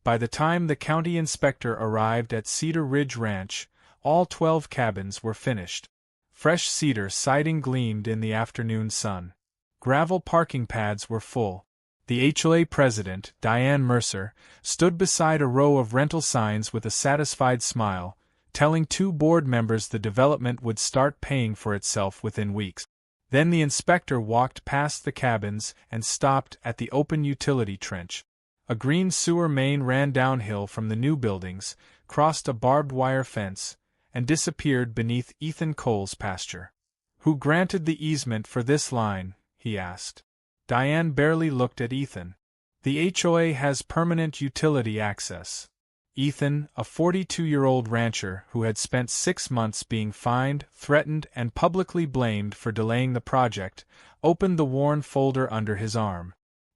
By the time the county inspector arrived at Cedar Ridge Ranch, all 12 cabins were finished. Fresh cedar siding gleamed in the afternoon sun. Gravel parking pads were full. The HOA president, Diane Mercer, stood beside a row of rental signs with a satisfied smile, telling 2 board members the development would start paying for itself within weeks. Then the inspector walked past the cabins and stopped at the open utility trench. A green sewer main ran downhill from the new buildings, crossed a barbed wire fence, and disappeared beneath Ethan Cole's pasture. "Who granted the easement for this line?" he asked. Diane barely looked at Ethan. "The HOA has permanent utility access." Ethan, a 42-year-old rancher who had spent 6 months being fined, threatened, and publicly blamed for delaying the project, opened the worn folder under his arm.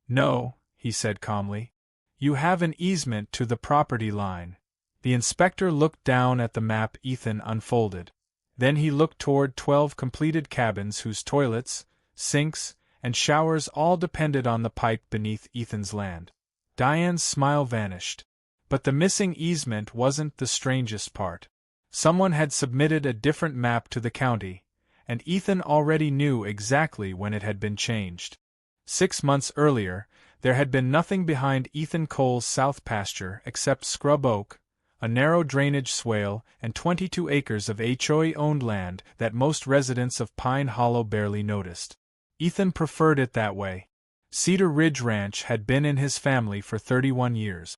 "No," he said calmly. "You have an easement to the property line." The inspector looked down at the map Ethan unfolded. Then he looked toward 12 completed cabins whose toilets, sinks, and showers all depended on the pipe beneath Ethan's land. Diane's smile vanished. But the missing easement wasn't the strangest part. Someone had submitted a different map to the county, and Ethan already knew exactly when it had been changed. 6 months earlier, there had been nothing behind Ethan Cole's south pasture except scrub oak, a narrow drainage swale, and 22 acres of HOA-owned land that most residents of Pine Hollow barely noticed. Ethan preferred it that way. Cedar Ridge Ranch had been in his family for 31 years.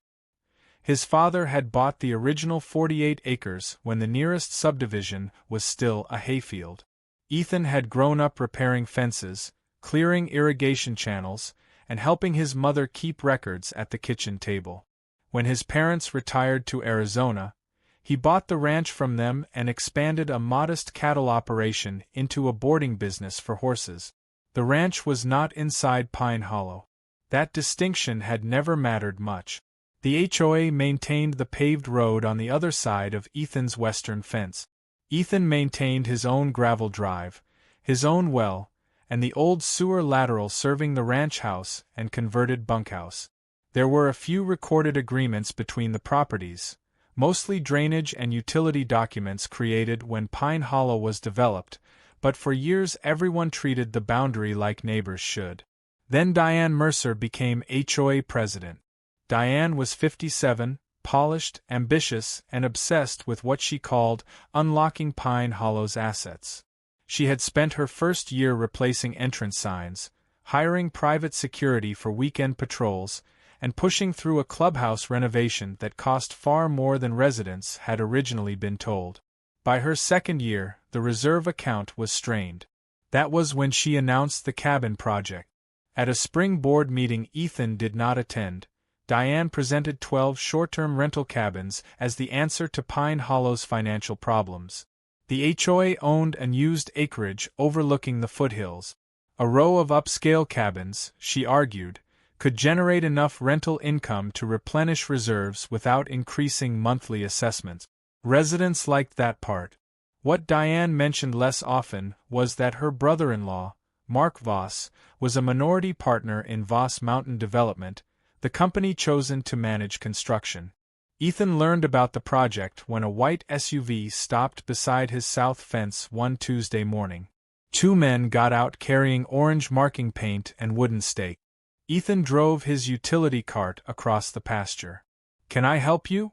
His father had bought the original 48 acres when the nearest subdivision was still a hayfield. Ethan had grown up repairing fences, clearing irrigation channels, and helping his mother keep records at the kitchen table. When his parents retired to Arizona, he bought the ranch from them and expanded a modest cattle operation into a boarding business for horses. The ranch was not inside Pine Hollow. That distinction had never mattered much. The HOA maintained the paved road on the other side of Ethan's western fence. Ethan maintained his own gravel drive, his own well, and the old sewer lateral serving the ranch house and converted bunkhouse. There were a few recorded agreements between the properties, mostly drainage and utility documents created when Pine Hollow was developed, but for years everyone treated the boundary like neighbors should. Then Diane Mercer became HOA president. Diane was 57, polished, ambitious, and obsessed with what she called unlocking Pine Hollow's assets. She had spent her first year replacing entrance signs, hiring private security for weekend patrols, and pushing through a clubhouse renovation that cost far more than residents had originally been told. By her second year, the reserve account was strained. That was when she announced the cabin project. At a spring board meeting Ethan did not attend, Diane presented 12 short-term rental cabins as the answer to Pine Hollow's financial problems. The HOA owned unused acreage overlooking the foothills. A row of upscale cabins, she argued, could generate enough rental income to replenish reserves without increasing monthly assessments. Residents liked that part. What Diane mentioned less often was that her brother-in-law, Mark Voss, was a minority partner in Voss Mountain Development, the company chosen to manage construction. Ethan learned about the project when a white SUV stopped beside his south fence one Tuesday morning. 2 men got out carrying orange marking paint and wooden stake. Ethan drove his utility cart across the pasture. "Can I help you?"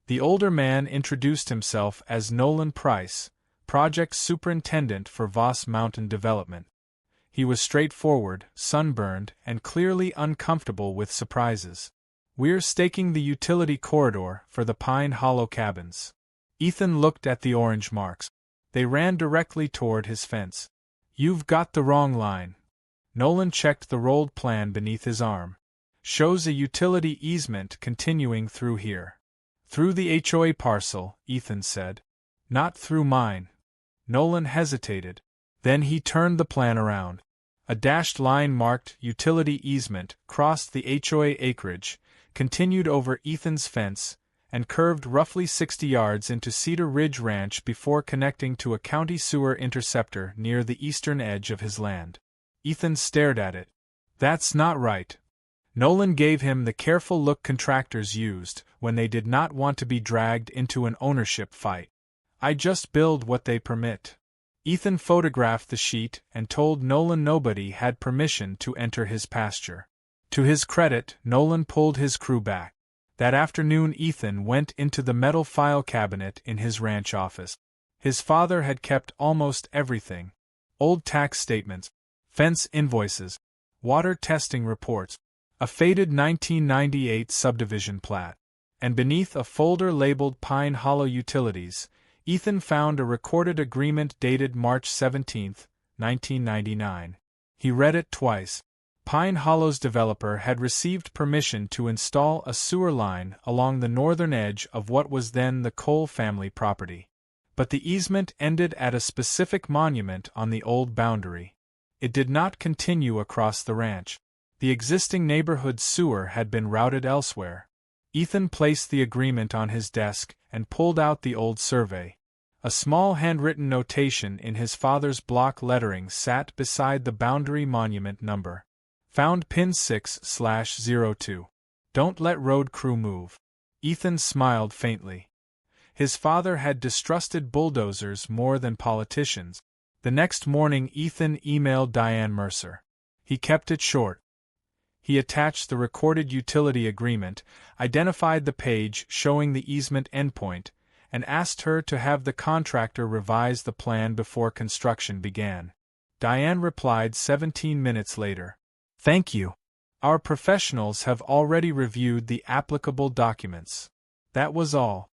The older man introduced himself as Nolan Price, project superintendent for Voss Mountain Development. He was straightforward, sunburned, and clearly uncomfortable with surprises. "We're staking the utility corridor for the Pine Hollow cabins." Ethan looked at the orange marks. They ran directly toward his fence. "You've got the wrong line." Nolan checked the rolled plan beneath his arm. "Shows a utility easement continuing through here." "Through the HOA parcel," Ethan said. "Not through mine." Nolan hesitated. Then he turned the plan around. A dashed line marked utility easement crossed the HOA acreage, continued over Ethan's fence, and curved roughly 60 yards into Cedar Ridge Ranch before connecting to a county sewer interceptor near the eastern edge of his land. Ethan stared at it. "That's not right." Nolan gave him the careful look contractors used when they did not want to be dragged into an ownership fight. I just build what they permit. Ethan photographed the sheet and told Nolan nobody had permission to enter his pasture. To his credit, Nolan pulled his crew back. That afternoon Ethan went into the metal file cabinet in his ranch office. His father had kept almost everything. Old tax statements, fence invoices, water testing reports, a faded 1998 subdivision plat. And beneath a folder labeled Pine Hollow Utilities, Ethan found a recorded agreement dated March 17, 1999. He read it twice. Pine Hollow's developer had received permission to install a sewer line along the northern edge of what was then the Cole family property. But the easement ended at a specific monument on the old boundary. It did not continue across the ranch. The existing neighborhood sewer had been routed elsewhere. Ethan placed the agreement on his desk and pulled out the old survey. A small handwritten notation in his father's block lettering sat beside the boundary monument number. Found pin 6/02. Don't let road crew move. Ethan smiled faintly. His father had distrusted bulldozers more than politicians. The next morning Ethan emailed Diane Mercer. He kept it short. He attached the recorded utility agreement, identified the page showing the easement endpoint, and asked her to have the contractor revise the plan before construction began. Diane replied 17 minutes later. Thank you. Our professionals have already reviewed the applicable documents. That was all.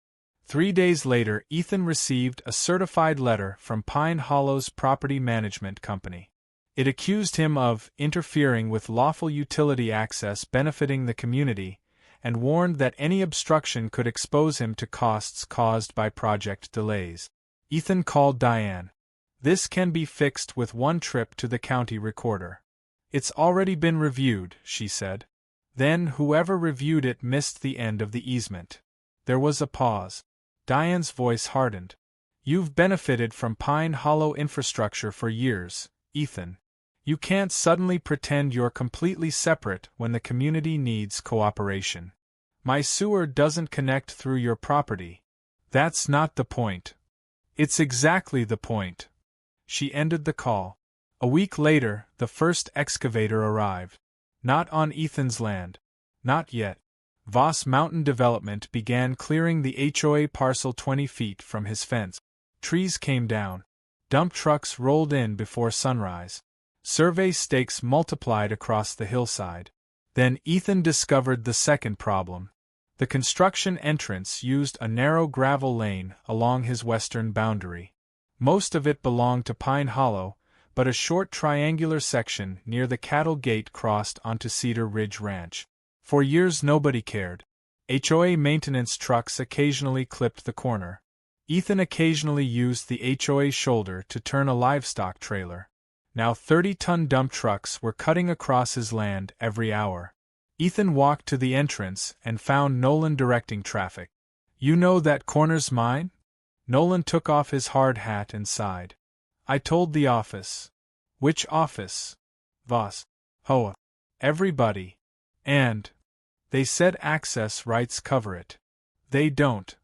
3 days later, Ethan received a certified letter from Pine Hollow's property management company. It accused him of interfering with lawful utility access benefiting the community, and warned that any obstruction could expose him to costs caused by project delays. Ethan called Diane. This can be fixed with one trip to the county recorder. It's already been reviewed, she said. Then whoever reviewed it missed the end of the easement. There was a pause. Diane's voice hardened. You've benefited from Pine Hollow infrastructure for years, Ethan. You can't suddenly pretend you're completely separate when the community needs cooperation. My sewer doesn't connect through your property. That's not the point. It's exactly the point. She ended the call. A week later, the first excavator arrived. Not on Ethan's land. Not yet. Voss Mountain Development began clearing the HOA parcel 20 feet from his fence. Trees came down. Dump trucks rolled in before sunrise. Survey stakes multiplied across the hillside. Then Ethan discovered the second problem. The construction entrance used a narrow gravel lane along his western boundary. Most of it belonged to Pine Hollow, but a short triangular section near the cattle gate crossed onto Cedar Ridge Ranch. For years nobody cared. HOA maintenance trucks occasionally clipped the corner. Ethan occasionally used the HOA shoulder to turn a livestock trailer. Now 30-ton dump trucks were cutting across his land every hour. Ethan walked to the entrance and found Nolan directing traffic. You know that corner's mine? Nolan took off his hard hat and sighed. I told the office. Which office? Voss. HOA. Everybody. And they said access rights cover it. They don't.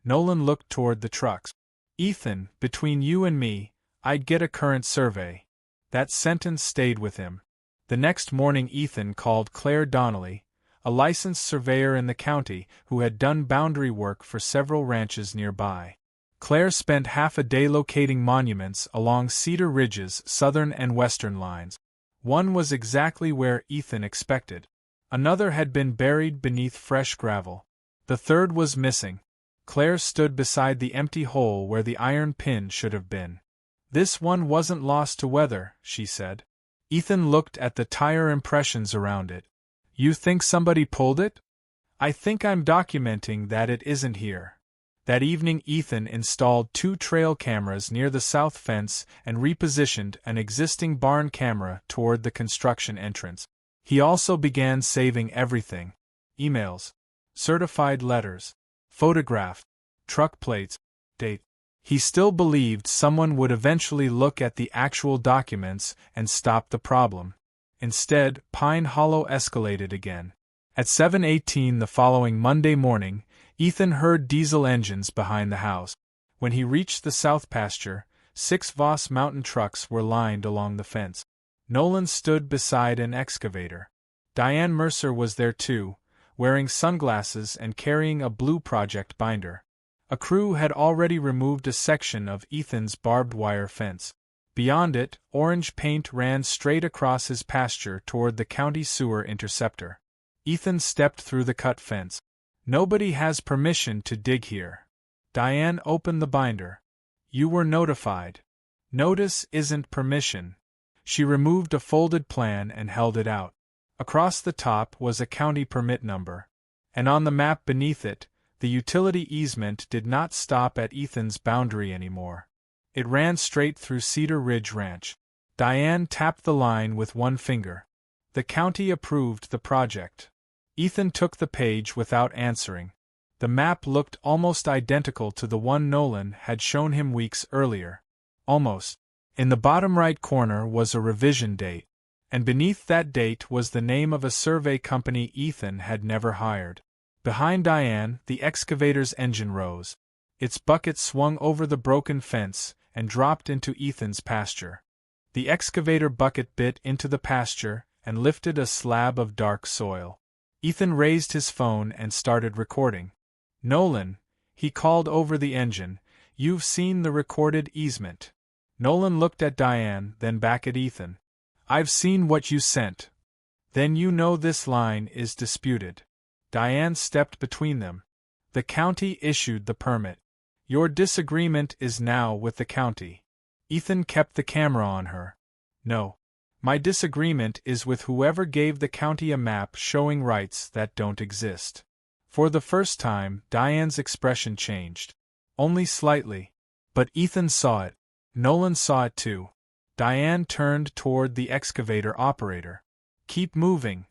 Nolan looked toward the trucks. Ethan, between you and me, I'd get a current survey. That sentence stayed with him. The next morning Ethan called Claire Donnelly, a licensed surveyor in the county who had done boundary work for several ranches nearby. Claire spent half a day locating monuments along Cedar Ridge's southern and western lines. One was exactly where Ethan expected. Another had been buried beneath fresh gravel. The third was missing. Claire stood beside the empty hole where the iron pin should have been. This one wasn't lost to weather, she said. Ethan looked at the tire impressions around it. You think somebody pulled it? I think I'm documenting that it isn't here. That evening Ethan installed 2 trail cameras near the south fence and repositioned an existing barn camera toward the construction entrance. He also began saving everything. Emails, certified letters, photographs, truck plates, date. He still believed someone would eventually look at the actual documents and stop the problem. Instead, Pine Hollow escalated again. At 7:18 the following Monday morning, Ethan heard diesel engines behind the house. When he reached the south pasture, 6 Voss Mountain trucks were lined along the fence. Nolan stood beside an excavator. Diane Mercer was there too, wearing sunglasses and carrying a blue project binder. A crew had already removed a section of Ethan's barbed wire fence. Beyond it, orange paint ran straight across his pasture toward the county sewer interceptor. Ethan stepped through the cut fence. "Nobody has permission to dig here." Diane opened the binder. "You were notified. Notice isn't permission." She removed a folded plan and held it out. Across the top was a county permit number. And on the map beneath it, the utility easement did not stop at Ethan's boundary anymore. It ran straight through Cedar Ridge Ranch. Diane tapped the line with one finger. The county approved the project. Ethan took the page without answering. The map looked almost identical to the one Nolan had shown him weeks earlier. Almost. In the bottom right corner was a revision date, and beneath that date was the name of a survey company Ethan had never hired. Behind Diane, the excavator's engine rose. Its bucket swung over the broken fence and dropped into Ethan's pasture. The excavator bucket bit into the pasture and lifted a slab of dark soil. Ethan raised his phone and started recording. "Nolan," he called over the engine, "you've seen the recorded easement." Nolan looked at Diane, then back at Ethan. "I've seen what you sent." "Then you know this line is disputed." Diane stepped between them. "The county issued the permit. Your disagreement is now with the county." Ethan kept the camera on her. "No. My disagreement is with whoever gave the county a map showing rights that don't exist." For the first time, Diane's expression changed. Only slightly. But Ethan saw it. Nolan saw it too. Diane turned toward the excavator operator. "Keep moving."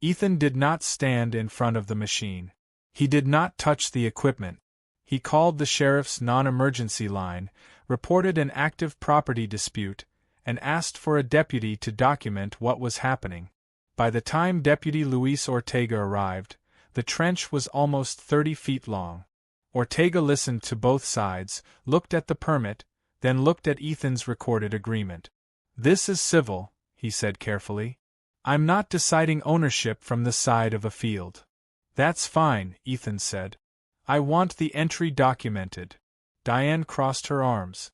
Ethan did not stand in front of the machine. He did not touch the equipment. He called the sheriff's non-emergency line, reported an active property dispute, and asked for a deputy to document what was happening. By the time Deputy Luis Ortega arrived, the trench was almost 30 feet long. Ortega listened to both sides, looked at the permit, then looked at Ethan's recorded agreement. "This is civil," he said carefully. "I'm not deciding ownership from the side of a field." "That's fine," Ethan said. "I want the entry documented." Diane crossed her arms.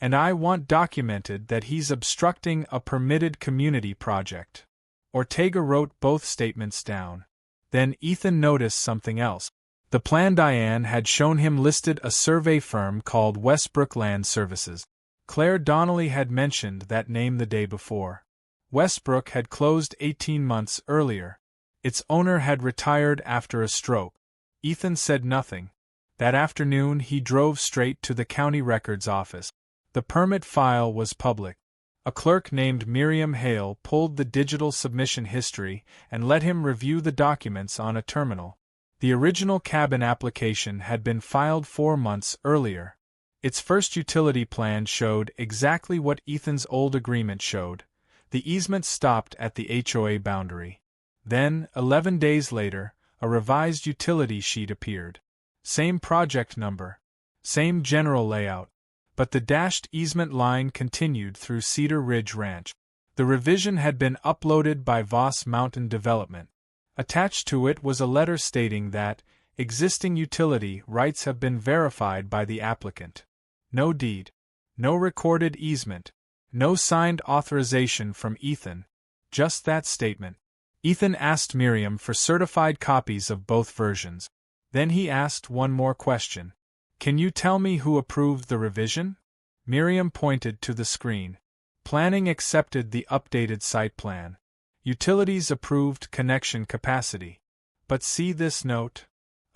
"And I want documented that he's obstructing a permitted community project." Ortega wrote both statements down. Then Ethan noticed something else. The plan Diane had shown him listed a survey firm called Westbrook Land Services. Claire Donnelly had mentioned that name the day before. Westbrook had closed 18 months earlier. Its owner had retired after a stroke. Ethan said nothing. That afternoon he drove straight to the county records office. The permit file was public. A clerk named Miriam Hale pulled the digital submission history and let him review the documents on a terminal. The original cabin application had been filed 4 months earlier. Its first utility plan showed exactly what Ethan's old agreement showed. The easement stopped at the HOA boundary. Then, 11 days later, a revised utility sheet appeared. Same project number. Same general layout. But the dashed easement line continued through Cedar Ridge Ranch. The revision had been uploaded by Voss Mountain Development. Attached to it was a letter stating that existing utility rights have been verified by the applicant. No deed. No recorded easement. No signed authorization from Ethan. Just that statement. Ethan asked Miriam for certified copies of both versions. Then he asked one more question. "Can you tell me who approved the revision?" Miriam pointed to the screen. Planning accepted the updated site plan. Utilities approved connection capacity. But see this note?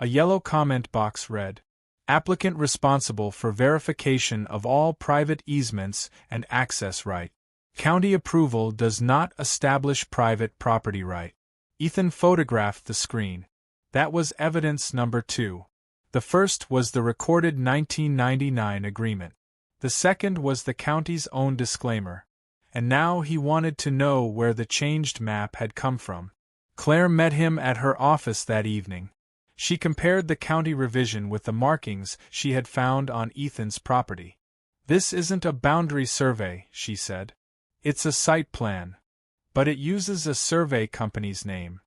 A yellow comment box read, "Applicant responsible for verification of all private easements and access right. County approval does not establish private property right." Ethan photographed the screen. That was evidence number 2. The first was the recorded 1999 agreement. The second was the county's own disclaimer. and now he wanted to know where the changed map had come from. Claire met him at her office that evening. She compared the county revision with the markings she had found on Ethan's property. "This isn't a boundary survey," she said. "It's a site plan. But it uses a survey company's name.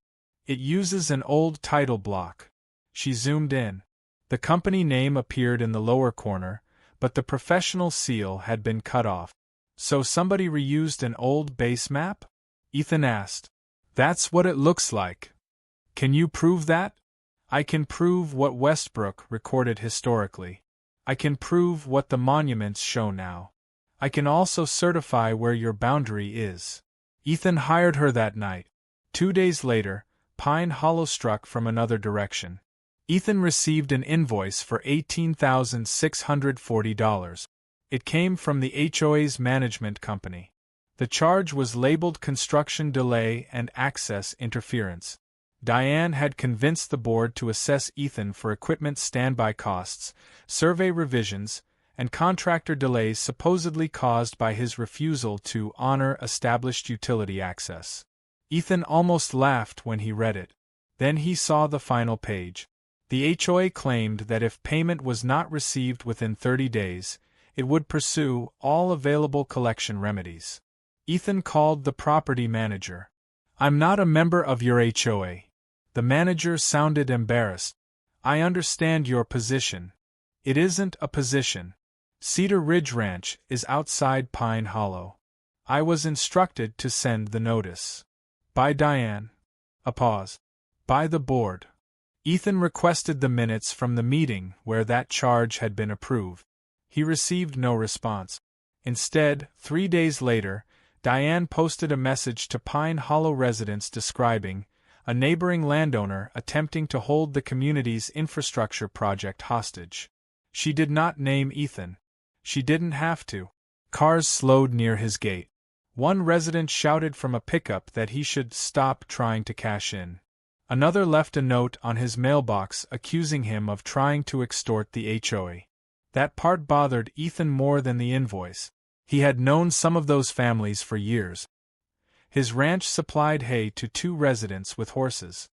It uses an old title block." She zoomed in. The company name appeared in the lower corner, but the professional seal had been cut off. "So somebody reused an old base map?" Ethan asked. "That's what it looks like." "Can you prove that?" "I can prove what Westbrook recorded historically. I can prove what the monuments show now. I can also certify where your boundary is." Ethan hired her that night. 2 days later, Pine Hollow struck from another direction. Ethan received an invoice for $18,640. It came from the HOA's management company. The charge was labeled construction delay and access interference. Diane had convinced the board to assess Ethan for equipment standby costs, survey revisions, and contractor delays supposedly caused by his refusal to honor established utility access. Ethan almost laughed when he read it. Then he saw the final page. The HOA claimed that if payment was not received within 30 days, it would pursue all available collection remedies. Ethan called the property manager. "I'm not a member of your HOA." The manager sounded embarrassed. "I understand your position. It isn't a position. Cedar Ridge Ranch is outside Pine Hollow. I was instructed to send the notice." "By Diane." A pause. "By the board." Ethan requested the minutes from the meeting where that charge had been approved. He received no response. Instead, 3 days later, Diane posted a message to Pine Hollow residents describing a neighboring landowner attempting to hold the community's infrastructure project hostage. She did not name Ethan. She didn't have to. Cars slowed near his gate. One resident shouted from a pickup that he should stop trying to cash in. Another left a note on his mailbox accusing him of trying to extort the HOA. That part bothered Ethan more than the invoice. He had known some of those families for years. His ranch supplied hay to 2 residents with horses.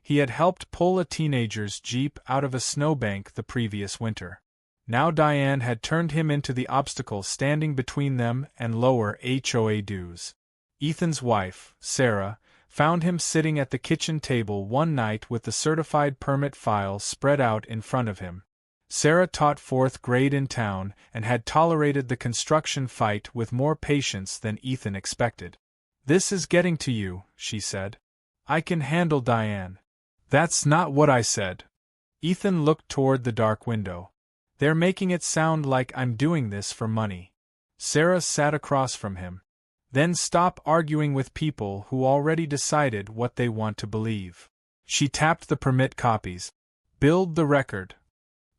He had helped pull a teenager's Jeep out of a snowbank the previous winter. Now Diane had turned him into the obstacle standing between them and lower HOA dues. Ethan's wife, Sarah, found him sitting at the kitchen table one night with the certified permit file spread out in front of him. Sarah taught 4th grade in town and had tolerated the construction fight with more patience than Ethan expected. "This is getting to you," she said. "I can handle Diane." "That's not what I said." Ethan looked toward the dark window. "They're making it sound like I'm doing this for money." Sarah sat across from him. "Then stop arguing with people who already decided what they want to believe." She tapped the permit copies. "Build the record."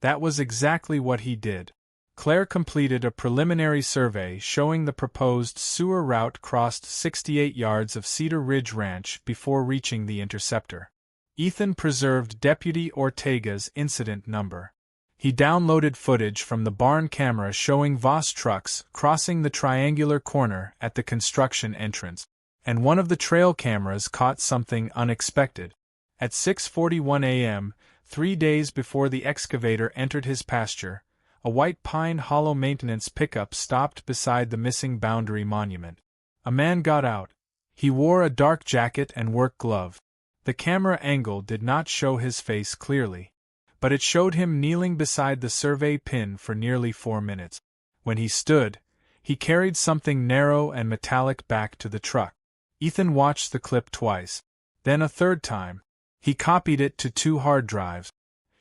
That was exactly what he did. Claire completed a preliminary survey showing the proposed sewer route crossed 68 yards of Cedar Ridge Ranch before reaching the interceptor. Ethan preserved Deputy Ortega's incident number. He downloaded footage from the barn camera showing Voss trucks crossing the triangular corner at the construction entrance, and one of the trail cameras caught something unexpected. At 6:41 a.m., 3 days before the excavator entered his pasture, a white Pine Hollow maintenance pickup stopped beside the missing boundary monument. A man got out. He wore a dark jacket and work glove. The camera angle did not show his face clearly, but it showed him kneeling beside the survey pin for nearly 4 minutes. When he stood, he carried something narrow and metallic back to the truck. Ethan watched the clip twice, then a third time. He copied it to 2 hard drives.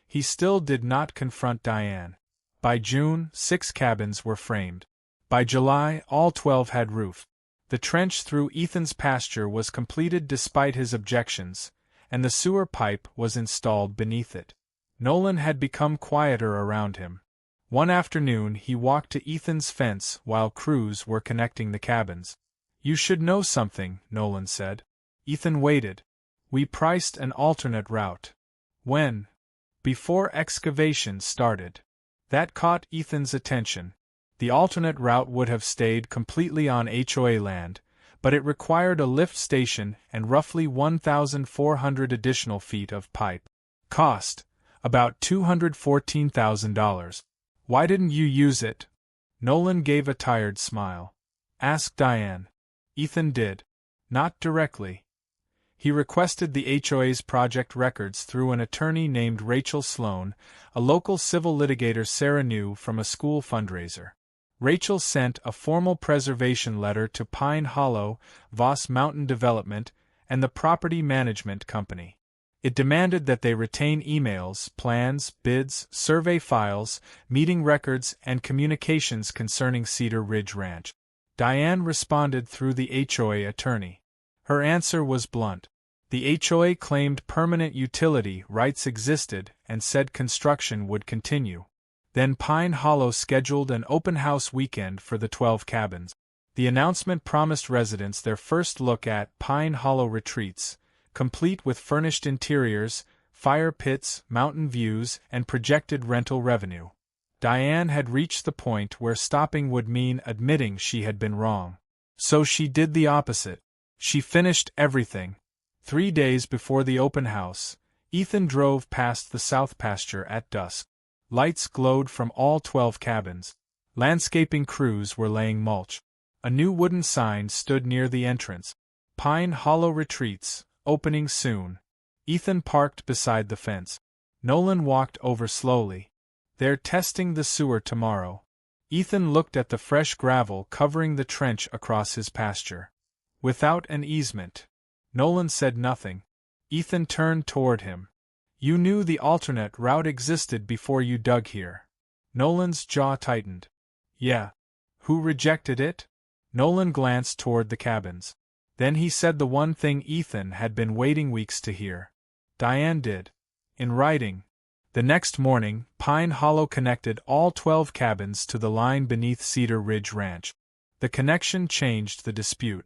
He still did not confront Diane. By June, 6 cabins were framed. By July, all 12 had roof. The trench through Ethan's pasture was completed despite his objections, and the sewer pipe was installed beneath it. Nolan had become quieter around him. One afternoon he walked to Ethan's fence while crews were connecting the cabins. "You should know something," Nolan said. Ethan waited. "We priced an alternate route." "When?" "Before excavation started." That caught Ethan's attention. The alternate route would have stayed completely on HOA land, but it required a lift station and roughly 1,400 additional feet of pipe. Cost: about $214,000. Why didn't you use it? Nolan gave a tired smile. Ask Diane. Ethan did. Not directly. He requested the HOA's project records through an attorney named Rachel Sloan, a local civil litigator Sarah knew from a school fundraiser. Rachel sent a formal preservation letter to Pine Hollow, Voss Mountain Development, and the Property Management Company. It demanded that they retain emails, plans, bids, survey files, meeting records, and communications concerning Cedar Ridge Ranch. Diane responded through the HOA attorney. Her answer was blunt. The HOA claimed permanent utility rights existed and said construction would continue. Then Pine Hollow scheduled an open house weekend for the 12 cabins. The announcement promised residents their first look at Pine Hollow retreats, complete with furnished interiors, fire pits, mountain views, and projected rental revenue. Diane had reached the point where stopping would mean admitting she had been wrong. So she did the opposite. She finished everything. 3 days before the open house, Ethan drove past the south pasture at dusk. Lights glowed from all 12 cabins. Landscaping crews were laying mulch. A new wooden sign stood near the entrance. Pine Hollow Retreats, opening soon. Ethan parked beside the fence. Nolan walked over slowly. They're testing the sewer tomorrow. Ethan looked at the fresh gravel covering the trench across his pasture. Without an easement. Nolan said nothing. Ethan turned toward him. You knew the alternate route existed before you dug here. Nolan's jaw tightened. Yeah. Who rejected it? Nolan glanced toward the cabins. Then he said the one thing Ethan had been waiting weeks to hear. Diane did. In writing. The next morning, Pine Hollow connected all 12 cabins to the line beneath Cedar Ridge Ranch. The connection changed the dispute.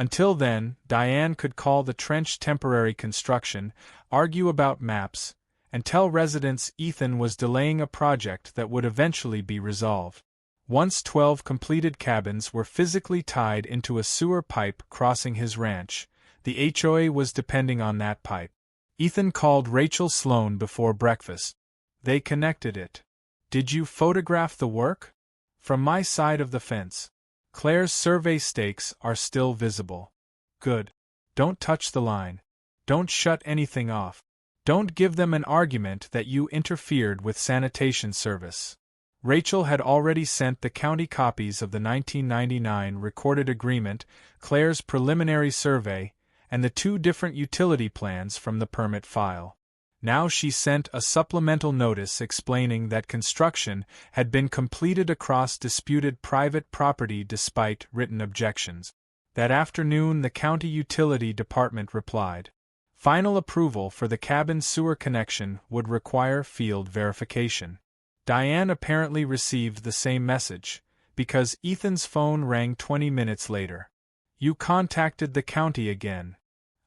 Until then, Diane could call the trench temporary construction, argue about maps, and tell residents Ethan was delaying a project that would eventually be resolved. Once 12 completed cabins were physically tied into a sewer pipe crossing his ranch, the HOA was depending on that pipe. Ethan called Rachel Sloan before breakfast. They connected it. Did you photograph the work? From my side of the fence. Claire's survey stakes are still visible. Good. Don't touch the line. Don't shut anything off. Don't give them an argument that you interfered with sanitation service. Rachel had already sent the county copies of the 1999 recorded agreement, Claire's preliminary survey, and the 2 different utility plans from the permit file. Now she sent a supplemental notice explaining that construction had been completed across disputed private property despite written objections. That afternoon the county utility department replied. Final approval for the cabin sewer connection would require field verification. Diane apparently received the same message, because Ethan's phone rang 20 minutes later. You contacted the county again.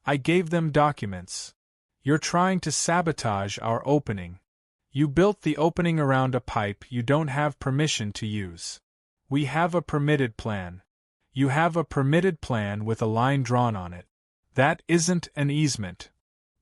I gave them documents. You're trying to sabotage our opening. You built the opening around a pipe you don't have permission to use. We have a permitted plan. You have a permitted plan with a line drawn on it. That isn't an easement.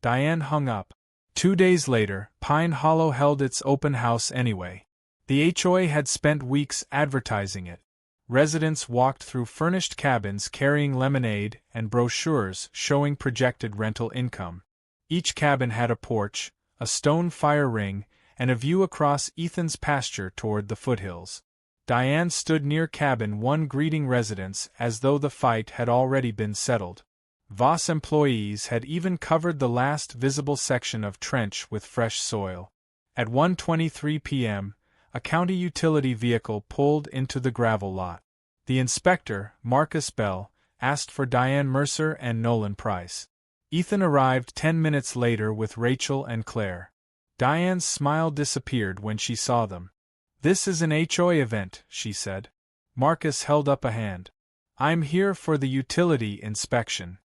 Diane hung up. 2 days later, Pine Hollow held its open house anyway. The HOA had spent weeks advertising it. Residents walked through furnished cabins carrying lemonade and brochures showing projected rental income. Each cabin had a porch, a stone fire ring, and a view across Ethan's pasture toward the foothills. Diane stood near cabin 1 greeting residents as though the fight had already been settled. Voss employees had even covered the last visible section of trench with fresh soil. At 1:23 p.m., a county utility vehicle pulled into the gravel lot. The inspector, Marcus Bell, asked for Diane Mercer and Nolan Price. Ethan arrived 10 minutes later with Rachel and Claire. Diane's smile disappeared when she saw them. This is an HOA event, she said. Marcus held up a hand. I'm here for the utility inspection.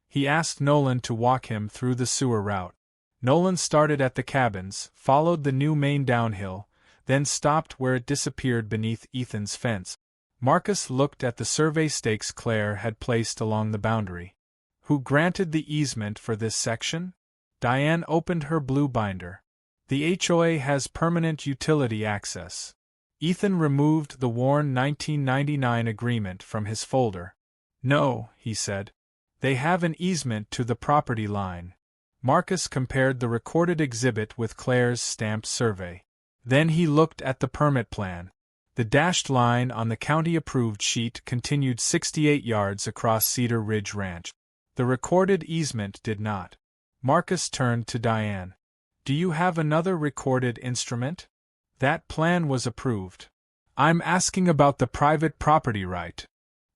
He asked Nolan to walk him through the sewer route. Nolan started at the cabins, followed the new main downhill, then stopped where it disappeared beneath Ethan's fence. Marcus looked at the survey stakes Claire had placed along the boundary. Who granted the easement for this section? Diane opened her blue binder. The HOA has permanent utility access. Ethan removed the worn 1999 agreement from his folder. No, he said. They have an easement to the property line. Marcus compared the recorded exhibit with Claire's stamped survey. Then he looked at the permit plan. The dashed line on the county-approved sheet continued 68 yards across Cedar Ridge Ranch. The recorded easement did not. Marcus turned to Diane. Do you have another recorded instrument? That plan was approved. I'm asking about the private property right.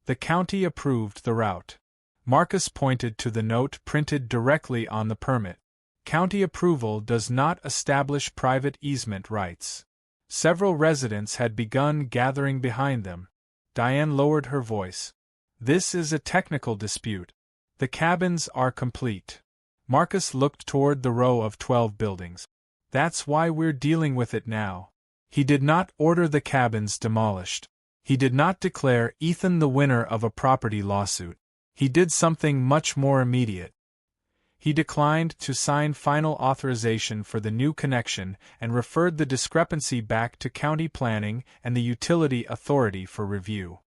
The county approved the route. Marcus pointed to the note printed directly on the permit. County approval does not establish private easement rights. Several residents had begun gathering behind them. Diane lowered her voice. This is a technical dispute. The cabins are complete. Marcus looked toward the row of 12 buildings. That's why we're dealing with it now. He did not order the cabins demolished. He did not declare Ethan the winner of a property lawsuit. He did something much more immediate. He declined to sign final authorization for the new connection and referred the discrepancy back to county planning and the utility authority for review.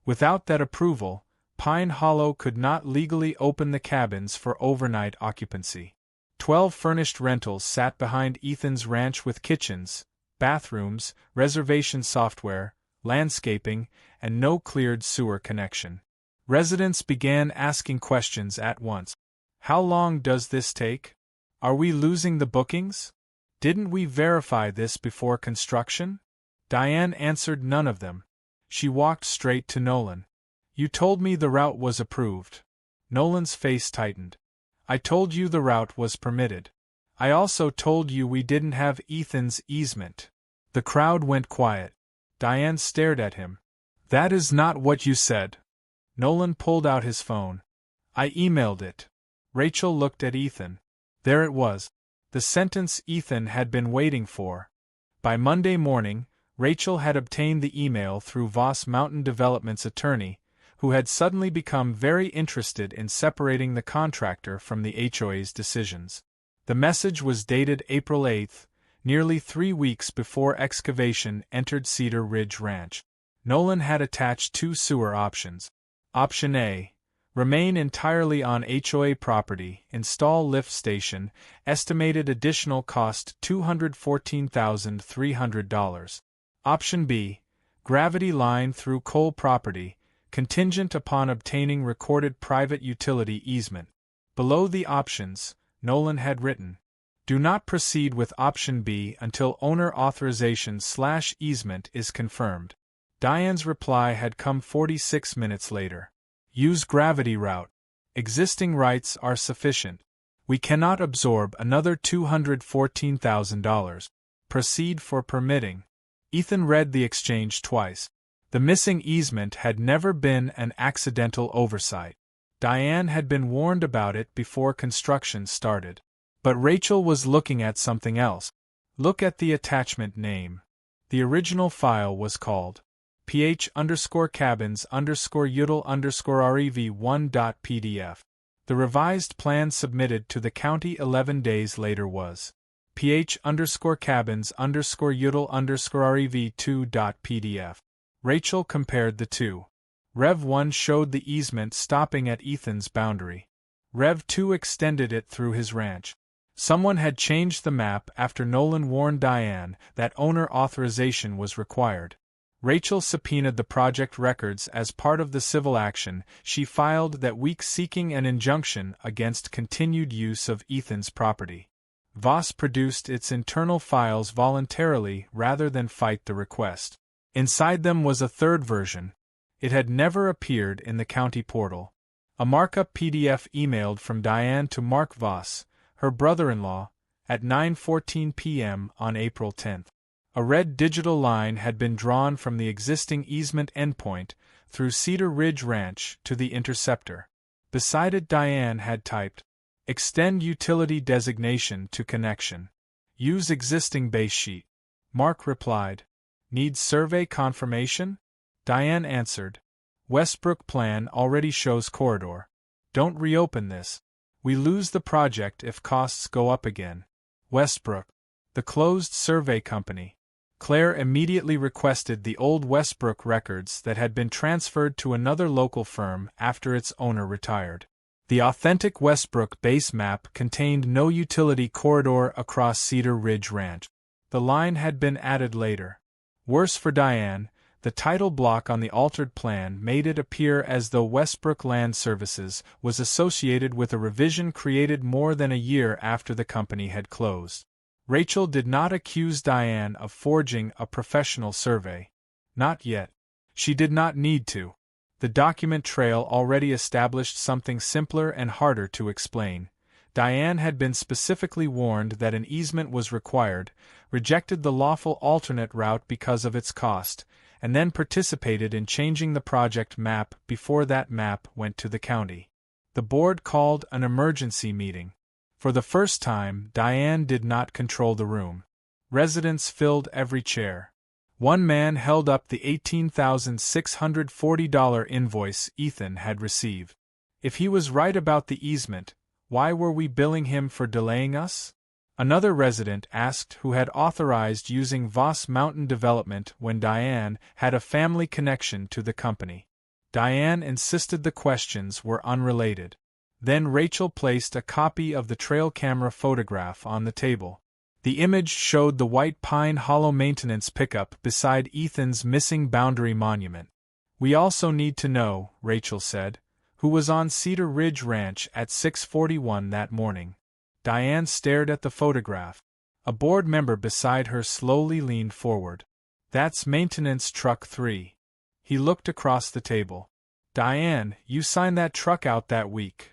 Without that approval, Pine Hollow could not legally open the cabins for overnight occupancy. 12 furnished rentals sat behind Ethan's ranch with kitchens, bathrooms, reservation software, landscaping, and no cleared sewer connection. Residents began asking questions at once. How long does this take? Are we losing the bookings? Didn't we verify this before construction? Diane answered none of them. She walked straight to Nolan. You told me the route was approved. Nolan's face tightened. I told you the route was permitted. I also told you we didn't have Ethan's easement. The crowd went quiet. Diane stared at him. That is not what you said. Nolan pulled out his phone. I emailed it. Rachel looked at Ethan. There it was. The sentence Ethan had been waiting for. By Monday morning, Rachel had obtained the email through Voss Mountain Development's attorney, who had suddenly become very interested in separating the contractor from the HOA's decisions. The message was dated April 8, nearly 3 weeks before excavation entered Cedar Ridge Ranch. Nolan had attached 2 sewer options. Option A. Remain entirely on HOA property, install lift station, estimated additional cost $214,300. Option B. Gravity line through coal property, contingent upon obtaining recorded private utility easement. Below the options, Nolan had written, do not proceed with option B until owner authorization/easement is confirmed. Diane's reply had come 46 minutes later. Use gravity route. Existing rights are sufficient. We cannot absorb another $214,000. Proceed for permitting. Ethan read the exchange twice. The missing easement had never been an accidental oversight. Diane had been warned about it before construction started. But Rachel was looking at something else. Look at the attachment name. The original file was called ph_cabins_util_rev1.pdf. The revised plan submitted to the county 11 days later was ph_cabins_util_rev2.pdf. Rachel compared the two. Rev 1 showed the easement stopping at Ethan's boundary. Rev 2 extended it through his ranch. Someone had changed the map after Nolan warned Diane that owner authorization was required. Rachel subpoenaed the project records as part of the civil action she filed that week seeking an injunction against continued use of Ethan's property. Voss produced its internal files voluntarily rather than fight the request. Inside them was a third version. It had never appeared in the county portal. A markup PDF emailed from Diane to Mark Voss, her brother-in-law, at 9:14 p.m. on April 10. A red digital line had been drawn from the existing easement endpoint through Cedar Ridge Ranch to the interceptor. Beside it Diane had typed, Extend utility designation to connection. Use existing base sheet. Mark replied. Need survey confirmation? Diane answered. Westbrook plan already shows corridor. Don't reopen this. We lose the project if costs go up again. Westbrook. The closed survey company. Claire immediately requested the old Westbrook records that had been transferred to another local firm after its owner retired. The authentic Westbrook base map contained no utility corridor across Cedar Ridge Ranch. The line had been added later. Worse for Diane, the title block on the altered plan made it appear as though Westbrook Land Services was associated with a revision created more than a year after the company had closed. Rachel did not accuse Diane of forging a professional survey. Not yet. She did not need to. The document trail already established something simpler and harder to explain. Diane had been specifically warned that an easement was required, rejected the lawful alternate route because of its cost, and then participated in changing the project map before that map went to the county. The board called an emergency meeting. For the first time, Diane did not control the room. Residents filled every chair. One man held up the $18,640 invoice Ethan had received. If he was right about the easement, why were we billing him for delaying us? Another resident asked who had authorized using Voss Mountain Development when Diane had a family connection to the company. Diane insisted the questions were unrelated. Then Rachel placed a copy of the trail camera photograph on the table. The image showed the White Pine Hollow maintenance pickup beside Ethan's missing boundary monument. We also need to know, Rachel said, who was on Cedar Ridge Ranch at 6:41 that morning. Diane stared at the photograph. A board member beside her slowly leaned forward. That's maintenance truck 3. He looked across the table. Diane, you signed that truck out that week.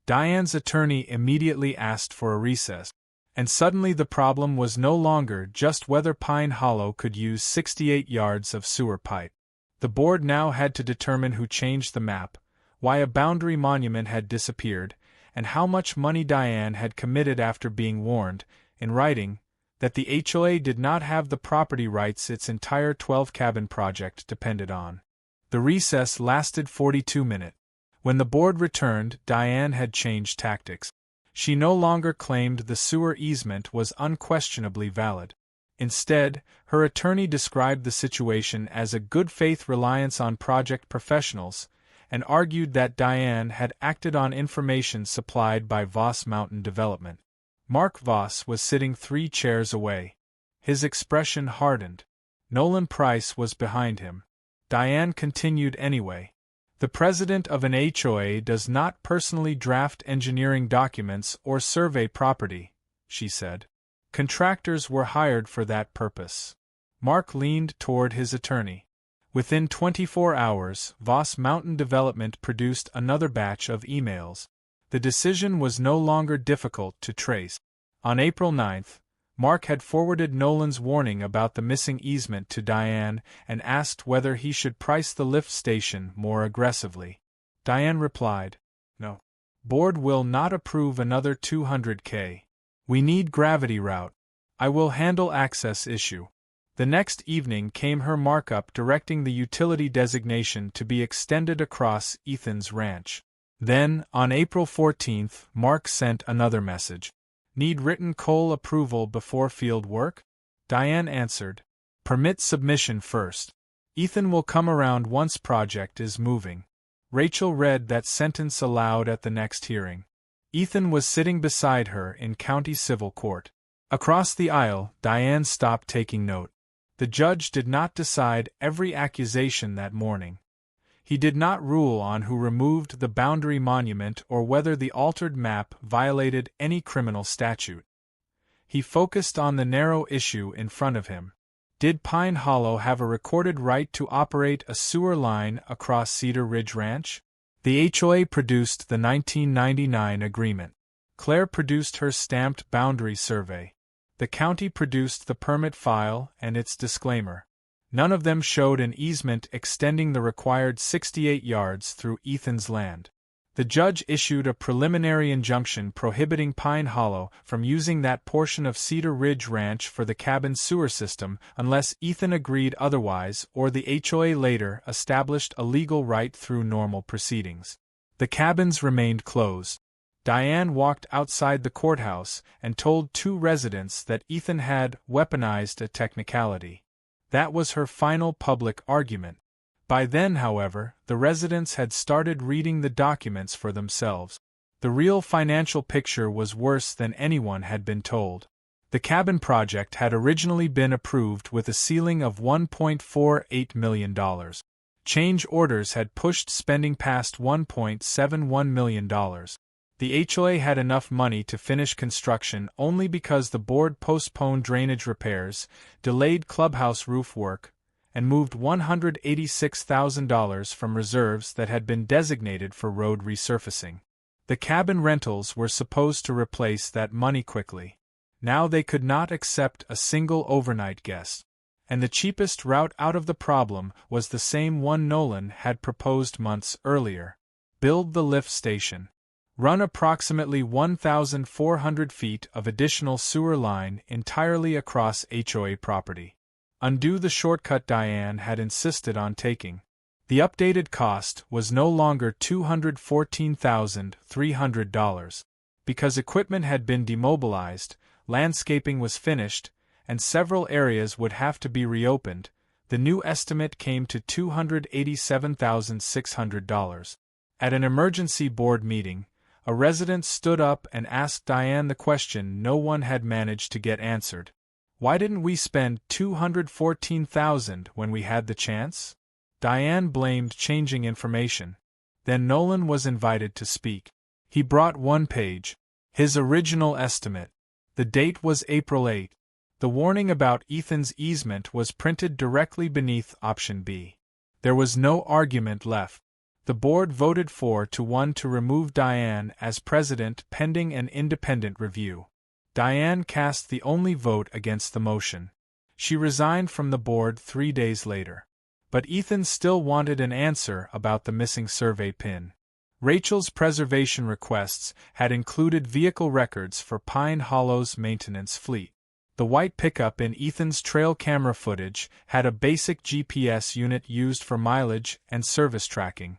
Diane's attorney immediately asked for a recess. And suddenly the problem was no longer just whether Pine Hollow could use 68 yards of sewer pipe. The board now had to determine who changed the map, why a boundary monument had disappeared, and how much money Diane had committed after being warned, in writing, that the HOA did not have the property rights its entire 12-cabin project depended on. The recess lasted 42 minutes. When the board returned, Diane had changed tactics. She no longer claimed the sewer easement was unquestionably valid. Instead, her attorney described the situation as a good-faith reliance on project professionals, and argued that Diane had acted on information supplied by Voss Mountain Development. Mark Voss was sitting 3 chairs away. His expression hardened. Nolan Price was behind him. Diane continued anyway. The president of an HOA does not personally draft engineering documents or survey property, she said. Contractors were hired for that purpose. Mark leaned toward his attorney. Within 24 hours, Voss Mountain Development produced another batch of emails. The decision was no longer difficult to trace. On April 9, Mark had forwarded Nolan's warning about the missing easement to Diane and asked whether he should price the lift station more aggressively. Diane replied, "No. Board will not approve another $200K. We need gravity route. I will handle access issue." The next evening came her markup directing the utility designation to be extended across Ethan's ranch. Then, on April 14, Mark sent another message. Need written coal approval before field work? Diane answered. Permit submission first. Ethan will come around once project is moving. Rachel read that sentence aloud at the next hearing. Ethan was sitting beside her in county civil court. Across the aisle, Diane stopped taking note. The judge did not decide every accusation that morning. He did not rule on who removed the boundary monument or whether the altered map violated any criminal statute. He focused on the narrow issue in front of him. Did Pine Hollow have a recorded right to operate a sewer line across Cedar Ridge Ranch? The HOA produced the 1999 agreement. Claire produced her stamped boundary survey. The county produced the permit file and its disclaimer. None of them showed an easement extending the required 68 yards through Ethan's land. The judge issued a preliminary injunction prohibiting Pine Hollow from using that portion of Cedar Ridge Ranch for the cabin sewer system unless Ethan agreed otherwise, or the HOA later established a legal right through normal proceedings. The cabins remained closed. Diane walked outside the courthouse and told 2 residents that Ethan had weaponized a technicality. That was her final public argument. By then, however, the residents had started reading the documents for themselves. The real financial picture was worse than anyone had been told. The cabin project had originally been approved with a ceiling of $1.48 million. Change orders had pushed spending past $1.71 million. The HOA had enough money to finish construction only because the board postponed drainage repairs, delayed clubhouse roof work, and moved $186,000 from reserves that had been designated for road resurfacing. The cabin rentals were supposed to replace that money quickly. Now they could not accept a single overnight guest. And the cheapest route out of the problem was the same one Nolan had proposed months earlier. Build the lift station. Run approximately 1,400 feet of additional sewer line entirely across HOA property. Undo the shortcut Diane had insisted on taking. The updated cost was no longer $214,300. Because equipment had been demobilized, landscaping was finished, and several areas would have to be reopened, the new estimate came to $287,600. At an emergency board meeting, a resident stood up and asked Diane the question no one had managed to get answered. Why didn't we spend $214,000 when we had the chance? Diane blamed changing information. Then Nolan was invited to speak. He brought 1 page. His original estimate. The date was April 8. The warning about Ethan's easement was printed directly beneath option B. There was no argument left. The board voted 4-1 to remove Diane as president pending an independent review. Diane cast the only vote against the motion. She resigned from the board 3 days later. But Ethan still wanted an answer about the missing survey pin. Rachel's preservation requests had included vehicle records for Pine Hollow's maintenance fleet. The white pickup in Ethan's trail camera footage had a basic GPS unit used for mileage and service tracking.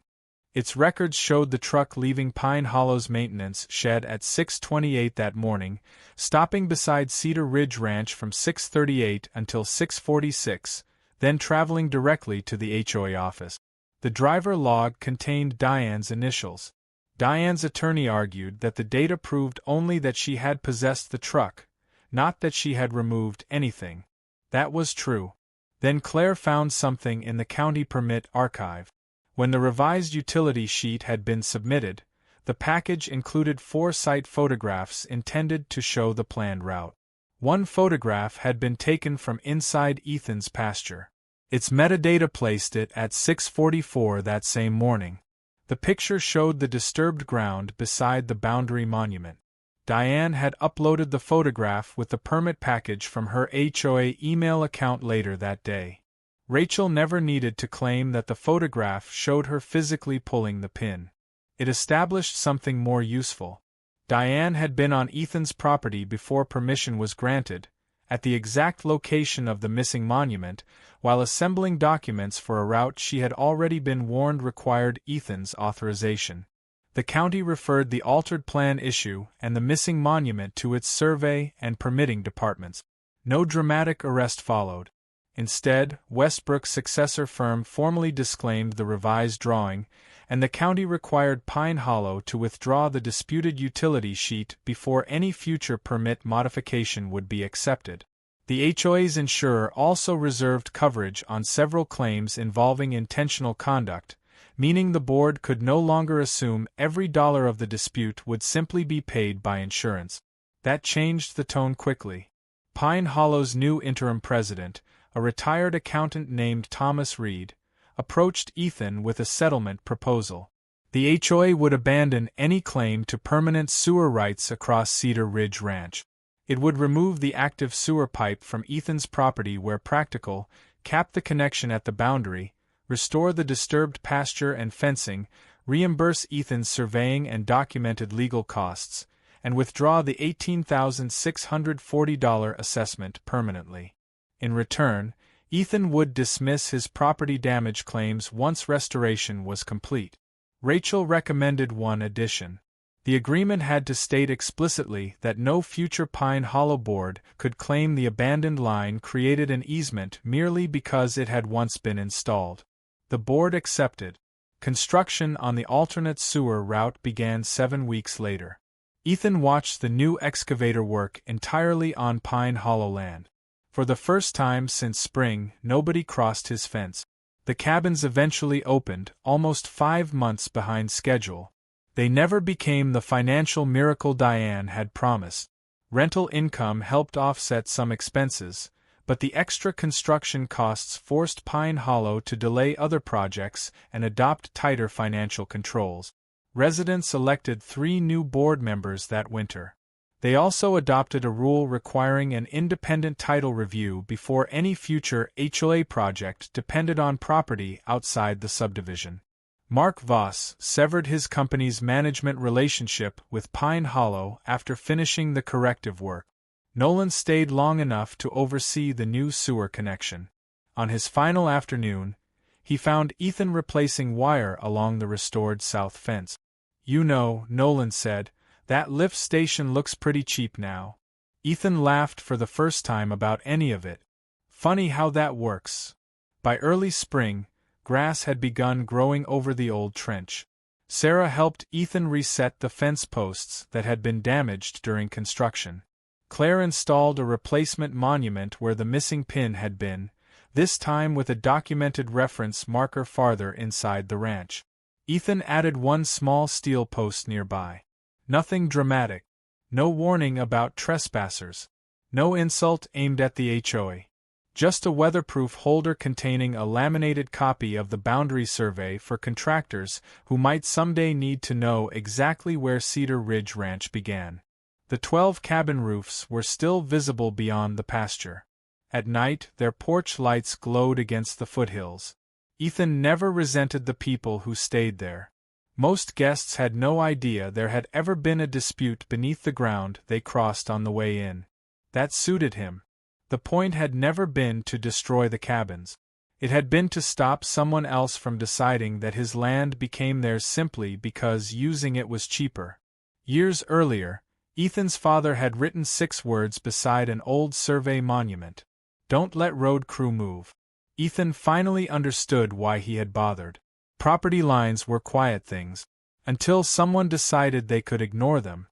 Its records showed the truck leaving Pine Hollow's maintenance shed at 6:28 that morning, stopping beside Cedar Ridge Ranch from 6:38 until 6:46, then traveling directly to the HOA office. The driver log contained Diane's initials. Diane's attorney argued that the data proved only that she had possessed the truck, not that she had removed anything. That was true. Then Claire found something in the county permit archive. When the revised utility sheet had been submitted, the package included 4 site photographs intended to show the planned route. One photograph had been taken from inside Ethan's pasture. Its metadata placed it at 6:44 that same morning. The picture showed the disturbed ground beside the boundary monument. Diane had uploaded the photograph with the permit package from her HOA email account later that day. Rachel never needed to claim that the photograph showed her physically pulling the pin. It established something more useful. Diane had been on Ethan's property before permission was granted, at the exact location of the missing monument, while assembling documents for a route she had already been warned required Ethan's authorization. The county referred the altered plan issue and the missing monument to its survey and permitting departments. No dramatic arrest followed. Instead, Westbrook's successor firm formally disclaimed the revised drawing, and the county required Pine Hollow to withdraw the disputed utility sheet before any future permit modification would be accepted. The HOA's insurer also reserved coverage on several claims involving intentional conduct, meaning the board could no longer assume every dollar of the dispute would simply be paid by insurance. That changed the tone quickly. Pine Hollow's new interim president, a retired accountant named Thomas Reed, approached Ethan with a settlement proposal. The HOA would abandon any claim to permanent sewer rights across Cedar Ridge Ranch. It would remove the active sewer pipe from Ethan's property where practical, cap the connection at the boundary, restore the disturbed pasture and fencing, reimburse Ethan's surveying and documented legal costs, and withdraw the $18,640 assessment permanently. In return, Ethan would dismiss his property damage claims once restoration was complete. Rachel recommended one addition. The agreement had to state explicitly that no future Pine Hollow board could claim the abandoned line created an easement merely because it had once been installed. The board accepted. Construction on the alternate sewer route began 7 weeks later. Ethan watched the new excavator work entirely on Pine Hollow land. For the first time since spring, nobody crossed his fence. The cabins eventually opened, almost 5 months behind schedule. They never became the financial miracle Diane had promised. Rental income helped offset some expenses, but the extra construction costs forced Pine Hollow to delay other projects and adopt tighter financial controls. Residents elected 3 new board members that winter. They also adopted a rule requiring an independent title review before any future HOA project depended on property outside the subdivision. Mark Voss severed his company's management relationship with Pine Hollow after finishing the corrective work. Nolan stayed long enough to oversee the new sewer connection. On his final afternoon, he found Ethan replacing wire along the restored south fence. "You know," Nolan said, "that lift station looks pretty cheap now." Ethan laughed for the first time about any of it. "Funny how that works." By early spring, grass had begun growing over the old trench. Sarah helped Ethan reset the fence posts that had been damaged during construction. Claire installed a replacement monument where the missing pin had been, this time with a documented reference marker farther inside the ranch. Ethan added one small steel post nearby. Nothing dramatic. No warning about trespassers. No insult aimed at the HOA. Just a weatherproof holder containing a laminated copy of the boundary survey for contractors who might someday need to know exactly where Cedar Ridge Ranch began. The 12 cabin roofs were still visible beyond the pasture. At night, their porch lights glowed against the foothills. Ethan never resented the people who stayed there. Most guests had no idea there had ever been a dispute beneath the ground they crossed on the way in. That suited him. The point had never been to destroy the cabins. It had been to stop someone else from deciding that his land became theirs simply because using it was cheaper. Years earlier, Ethan's father had written 6 words beside an old survey monument. "Don't let road crew move." Ethan finally understood why he had bothered. Property lines were quiet things. Until someone decided they could ignore them,